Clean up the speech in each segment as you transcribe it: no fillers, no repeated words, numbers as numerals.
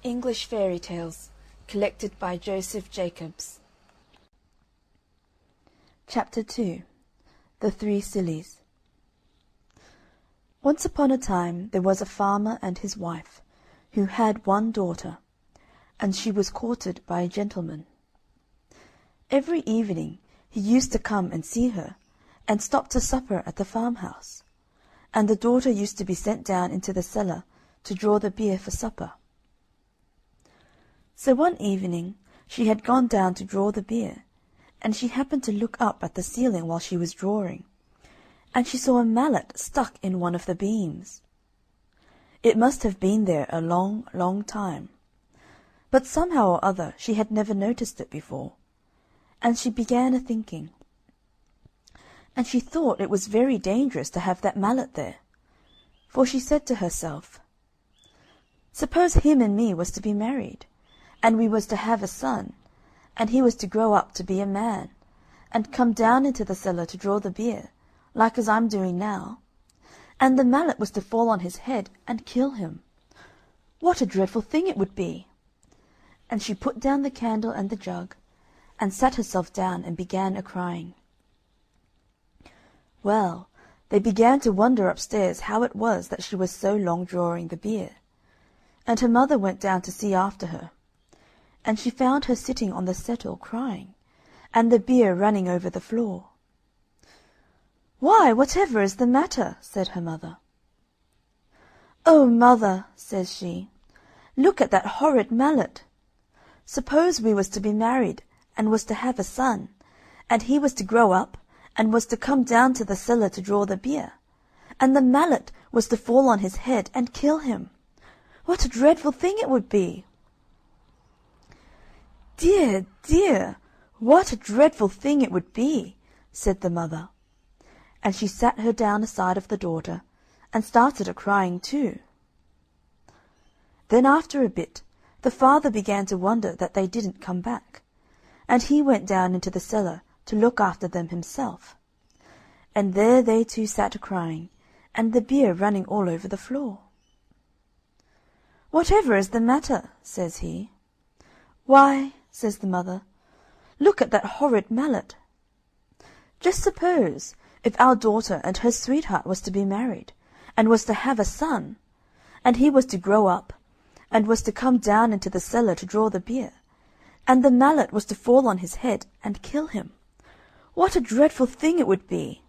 English Fairy Tales, collected by Joseph Jacobs. Chapter 2. The Three Sillies. Once upon a time there was a farmer and his wife, who had one daughter, and she was courted by a gentleman. Every evening he used to come and see her, and stop to supper at the farmhouse, and the daughter used to be sent down into the cellar to draw the beer for supper. So one evening she had gone down to draw the beer, and she happened to look up at the ceiling while she was drawing, and she saw a mallet stuck in one of the beams. It must have been there a long, long time, but somehow or other she had never noticed it before, and she began a-thinking. And she thought it was very dangerous to have that mallet there, for she said to herself, "Suppose him and me was to be married, and we was to have a son, and he was to grow up to be a man, and come down into the cellar to draw the beer, like as I'm doing now, and the mallet was to fall on his head and kill him. What a dreadful thing it would be!" And she put down the candle and the jug, and sat herself down and began a-crying. Well, they began to wonder upstairs how it was that she was so long drawing the beer, and her mother went down to see after her, and she found her sitting on the settle crying, and the beer running over the floor. "Why, whatever is the matter?" said her mother. "Oh, mother," says she, "look at that horrid mallet. Suppose we was to be married, and was to have a son, and he was to grow up, and was to come down to the cellar to draw the beer, and the mallet was to fall on his head and kill him. What a dreadful thing it would be!" "Dear, dear, what a dreadful thing it would be!" said the mother, and she sat her down aside of the daughter, and started a-crying too. Then after a bit the father began to wonder that they didn't come back, and he went down into the cellar to look after them himself, and there they two sat a-crying, and the beer running all over the floor. "Whatever is the matter?" says he. "Why," says the mother, "look at that horrid mallet. Just suppose if our daughter and her sweetheart was to be married, and was to have a son, and he was to grow up, and was to come down into the cellar to draw the beer, and the mallet was to fall on his head and kill him. What a dreadful thing it would be!"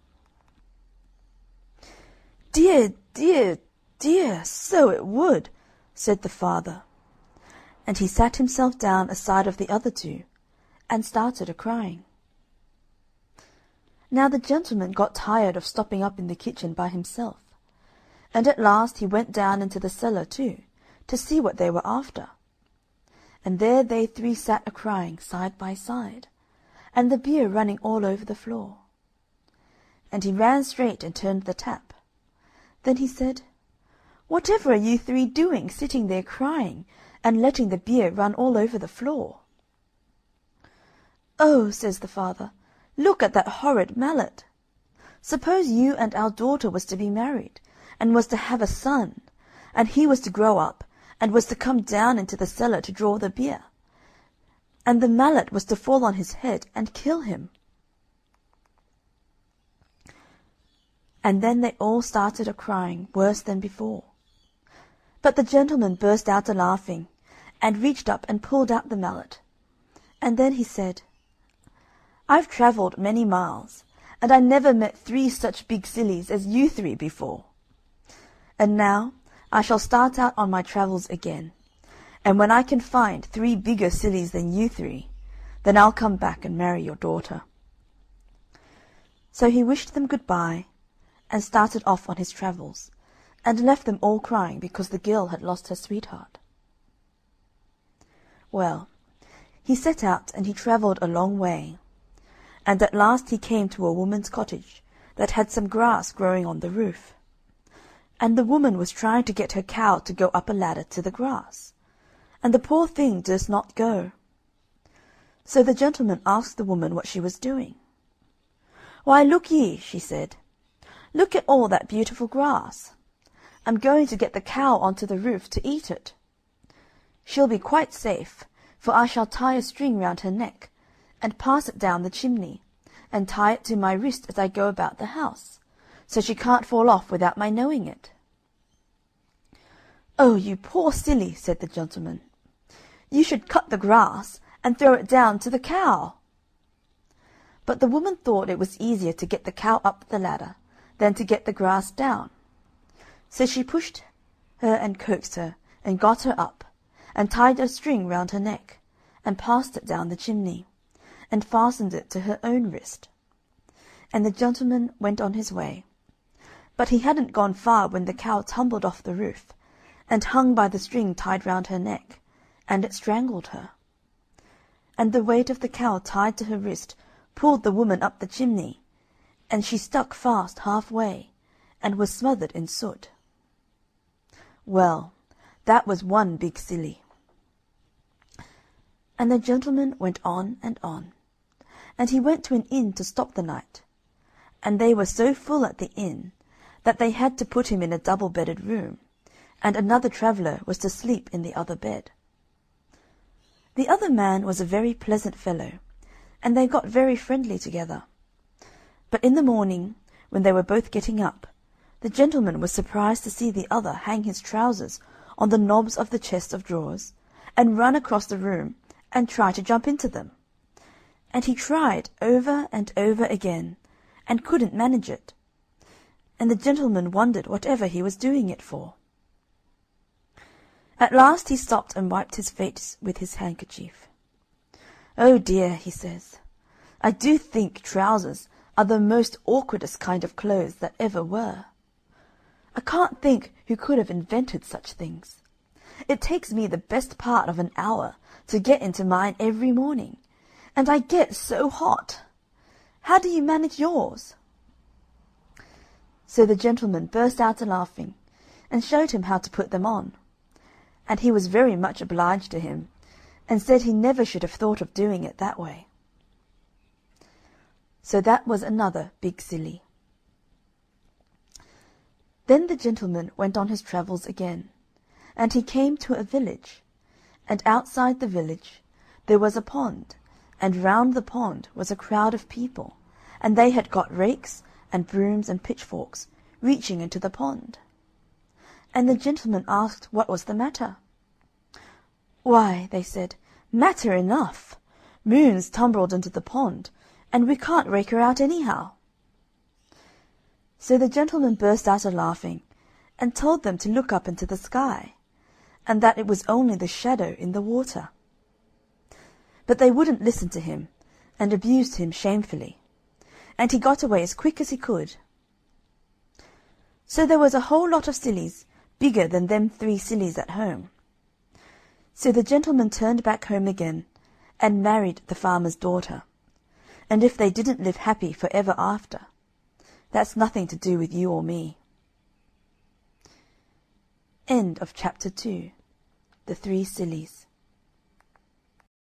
"Dear, dear, dear, so it would," said the father, and he sat himself down aside of the other two, and started a-crying. Now the gentleman got tired of stopping up in the kitchen by himself, and at last he went down into the cellar too, to see what they were after. And there they three sat a-crying side by side, and the beer running all over the floor. And he ran straight and turned the tap. Then he said, "Whatever are you three doing, sitting there crying, and letting the beer run all over the floor?" "Oh," says the father, "look at that horrid mallet. Suppose you and our daughter was to be married, and was to have a son, and he was to grow up, and was to come down into the cellar to draw the beer, and the mallet was to fall on his head and kill him." And then they all started a-crying worse than before. But the gentleman burst out a-laughing, and reached up and pulled out the mallet, and then he said, "I've travelled many miles, and I never met three such big sillies as you three before. And now I shall start out on my travels again, and when I can find three bigger sillies than you three, then I'll come back and marry your daughter." So he wished them good-bye, and started off on his travels, and left them all crying because the girl had lost her sweetheart. Well, he set out and he travelled a long way, and at last he came to a woman's cottage that had some grass growing on the roof, and the woman was trying to get her cow to go up a ladder to the grass, and the poor thing durst not go. So the gentleman asked the woman what she was doing. "Why, look ye," she said, "look at all that beautiful grass. I'm going to get the cow on to the roof to eat it." she'll be quite safe, for I shall tie a string round her neck, and pass it down the chimney, and tie it to my wrist as I go about the house, so she can't fall off without my knowing it." "Oh, you poor silly," said the gentleman. "You should cut the grass, and throw it down to the cow." But the woman thought it was easier to get the cow up the ladder than to get the grass down. So she pushed her and coaxed her, and got her up, and tied a string round her neck, and passed it down the chimney, and fastened it to her own wrist. And the gentleman went on his way. But he hadn't gone far when the cow tumbled off the roof, and hung by the string tied round her neck, and it strangled her. And the weight of the cow tied to her wrist pulled the woman up the chimney, and she stuck fast half-way, and was smothered in soot. Well, that was one big silly. And the gentleman went on, and he went to an inn to stop the night, and they were so full at the inn that they had to put him in a double-bedded room, and another traveller was to sleep in the other bed. The other man was a very pleasant fellow, and they got very friendly together. But in the morning, when they were both getting up, the gentleman was surprised to see the other hang his trousers on the knobs of the chest of drawers, and run across the room, and try to jump into them. And he tried over and over again, and couldn't manage it. And the gentleman wondered whatever he was doing it for. At last he stopped and wiped his face with his handkerchief. "Oh dear," he says, "I do think trousers are the most awkwardest kind of clothes that ever were. I can't think who could have invented such things. It takes me the best part of an hour to get into mine every morning, and I get so hot. How do you manage yours?" So the gentleman burst out a-laughing, and showed him how to put them on, and he was very much obliged to him, and said he never should have thought of doing it that way. So that was another big silly. Then the gentleman went on his travels again, and he came to a village, and outside the village there was a pond, and round the pond was a crowd of people, and they had got rakes and brooms and pitchforks, reaching into the pond. And the gentleman asked what was the matter. "Why," they said, "matter enough! Moon's tumbled into the pond, and we can't rake her out anyhow." So the gentleman burst out a-laughing, and told them to look up into the sky, and that it was only the shadow in the water. But they wouldn't listen to him, and abused him shamefully, and he got away as quick as he could. So there was a whole lot of sillies, bigger than them 3 sillies at home. So the gentleman turned back home again, and married the farmer's daughter, and if they didn't live happy for ever after, that's nothing to do with you or me. End of chapter 2. The 3 Sillies.